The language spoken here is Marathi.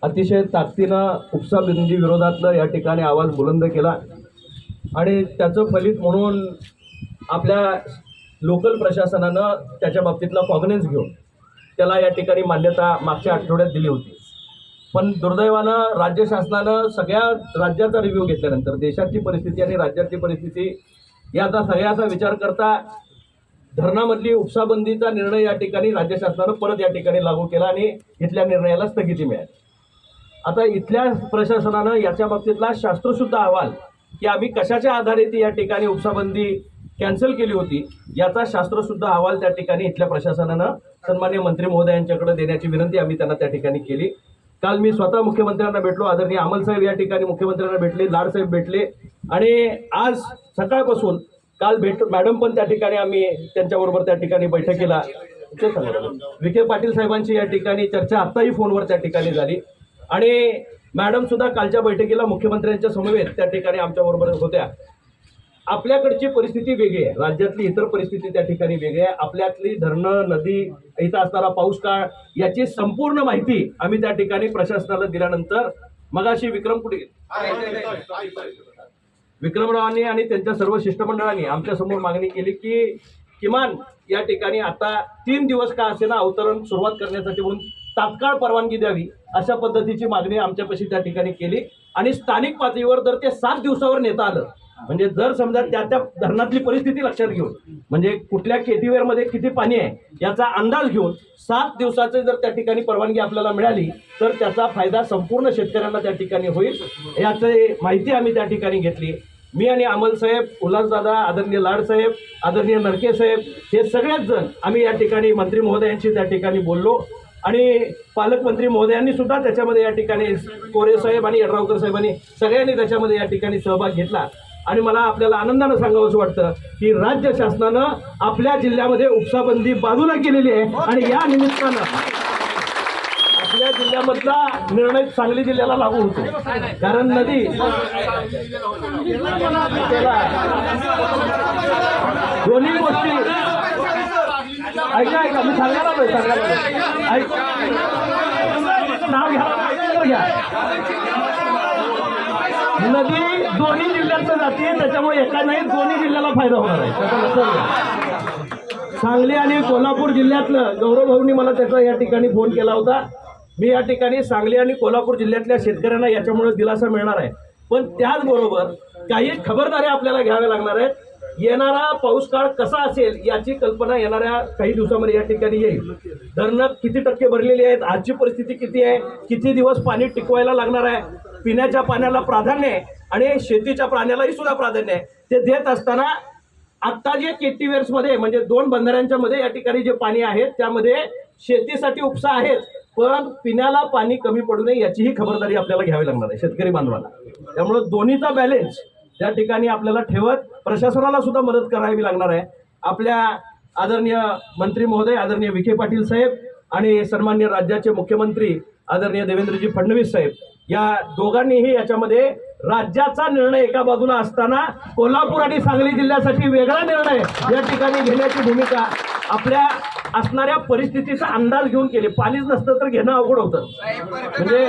अतिशय ताकदीनं उपसा बंदी विरोधातलं या ठिकाणी आवाज बुलंद केला आणि त्याचं फलित म्हणून आपल्या लोकल प्रशासनानं त्याच्या बाबतीतला कॉग्निझन्स घेऊन त्याला या ठिकाणी मान्यता मागच्या आठवड्यात दिली होती। पण दुर्दैवानं राज्य शासनानं सगळ्या राज्याचा रिव्ह्यू घेतल्यानंतर देशाची परिस्थिती आणि राज्याची परिस्थिती याचा सगळ्याचा विचार करता धरणामधली उपसाबंदीचा निर्णय या ठिकाणी राज्य शासनानं परत या ठिकाणी लागू केला आणि इथल्या निर्णयाला स्थगिती मिळाली। आता इथल्या प्रशासनानं याच्या बाबतीतला शास्त्रशुद्ध अहवाल की आम्ही कशाच्या आधारे ती या ठिकाणी उपसाबंदी कॅन्सल केली होती याचा शास्त्रशुद्ध अहवाल त्या ठिकाणी इथल्या प्रशासनानं सन्माननीय मंत्री महोदयांच्याकडे देण्याची विनंती आम्ही त्यांना त्या ठिकाणी केली। काल मी स्वतः मुख्यमंत्र्यांना भेटलो, आदरणीय अमल साहेब या ठिकाणी मुख्यमंत्र्यांना भेटले, लाड साहेब भेटले आणि आज सकाळपासून काल मॅडम पण त्या ठिकाणी आम्ही त्यांच्याबरोबर त्या ठिकाणी बैठकीला विखे पाटील साहेबांची या ठिकाणी चर्चा आत्ताही फोनवर त्या ठिकाणी झाली आणि मॅडम सुद्धा कालच्या बैठकीला मुख्यमंत्र्यांच्या समवेत त्या ठिकाणी आमच्याबरोबर होत्या। आपल्याकडची परिस्थिती वेगळी आहे, राज्यातली इतर परिस्थिती त्या ठिकाणी वेगळी आहे। आपल्यातली धरणं, नदी, इथं असणारा पाऊस काळ याची संपूर्ण माहिती आम्ही त्या ठिकाणी प्रशासनाला दिल्यानंतर मगाशी विक्रमरावांनी आणि त्यांच्या सर्व शिष्टमंडळांनी आमच्यासमोर मागणी केली की किमान या ठिकाणी आता 3 दिवस का असेना अवतरण सुरुवात करण्यासाठी म्हणून तात्काळ परवानगी द्यावी अशा पद्धतीची मागणी आमच्यापाशी त्या ठिकाणी केली आणि स्थानिक पातळीवर जर ते 7 दिवसावर नेता आलं म्हणजे जर समजा त्या धरणातली परिस्थिती लक्षात घेऊन म्हणजे कुठल्या केटीवेरमध्ये किती पाणी आहे याचा अंदाज घेऊन 7 दिवसाची जर त्या ठिकाणी परवानगी आपल्याला मिळाली तर त्याचा फायदा संपूर्ण शेतकऱ्यांना त्या ठिकाणी होईल याची माहिती आम्ही त्या ठिकाणी घेतली। मी आणि अमल साहेब, उल्हासदादा, आदरणीय लाड साहेब, आदरणीय नरके साहेब हे सगळेच जण आम्ही या ठिकाणी मंत्री महोदयांशी त्या ठिकाणी बोललो आणि पालकमंत्री महोदयांनी सुद्धा त्याच्यामध्ये या ठिकाणी कोरे साहेब आणि यड्रावकर साहेबांनी सगळ्यांनी त्याच्यामध्ये या ठिकाणी सहभाग घेतला आणि मला आपल्याला आनंदानं सांगावंसं वाटतं की राज्य शासनानं आपल्या जिल्ह्यामध्ये उपसाबंदी बाजूला केलेली आहे आणि या निमित्तानं आपल्या जिल्ह्यामधला निर्णय सांगली जिल्ह्याला लागू होतो कारण नदी दोन्ही गोष्टी ऐका मी सांगायला नाव घ्या नदी दोन्ही जिल्ह्यातनं जाते त्याच्यामुळे एका नाही दोन्ही जिल्ह्याला फायदा होणार आहे त्याचा लक्षात घ्या। सांगली आणि कोल्हापूर जिल्ह्यातलं गौरव भाऊंनी मला त्याचा या ठिकाणी फोन केला होता। मी या ठिकाणी सांगली आणि कोल्हापूर जिल्ह्यातल्या शेतकऱ्यांना याच्यामुळे दिलासा मिळणार आहे पण त्याचबरोबर काही खबरदारी आपल्याला घ्याव्या लागणार आहेत। येणारा पाऊस काळ कसा असेल याची कल्पना येणाऱ्या काही दिवसामध्ये या ठिकाणी येईल। धरणं किती टक्के भरलेली आहेत, आजची परिस्थिती किती आहे, किती दिवस पाणी टिकवायला लागणार आहे, पिण्याच्या पाण्याला प्राधान्य आहे आणि शेतीच्या पाण्यालाही सुद्धा प्राधान्य आहे ते देत असताना आत्ता जे केटीवेर्समध्ये म्हणजे 2 बंधाऱ्यांच्या मध्ये या ठिकाणी जे पाणी आहे त्यामध्ये शेतीसाठी उपसा आहेत पण पिण्याला पाणी कमी पडू नये याचीही खबरदारी आपल्याला घ्यावी लागणार आहे शेतकरी बांधवांना। त्यामुळे दोन्हीचा बॅलेन्स त्या ठिकाणी आपल्याला ठेवत प्रशासनाला सुद्धा मदत करावी लागणार आहे। आपल्या आदरणीय मंत्री महोदय आदरणीय विखे पाटील साहेब आणि सन्माननीय राज्याचे मुख्यमंत्री आदरणीय देवेंद्रजी फडणवीस साहेब या दोघांनीही याच्यामध्ये राज्याचा निर्णय एका बाजूला असताना कोल्हापूर आणि सांगली जिल्ह्यासाठी वेगळा निर्णय या ठिकाणी घेण्याची भूमिका आपल्या असणाऱ्या परिस्थितीचा अंदाज घेऊन केली। पाणीच नसतं तर घेणं अवघड होतं म्हणजे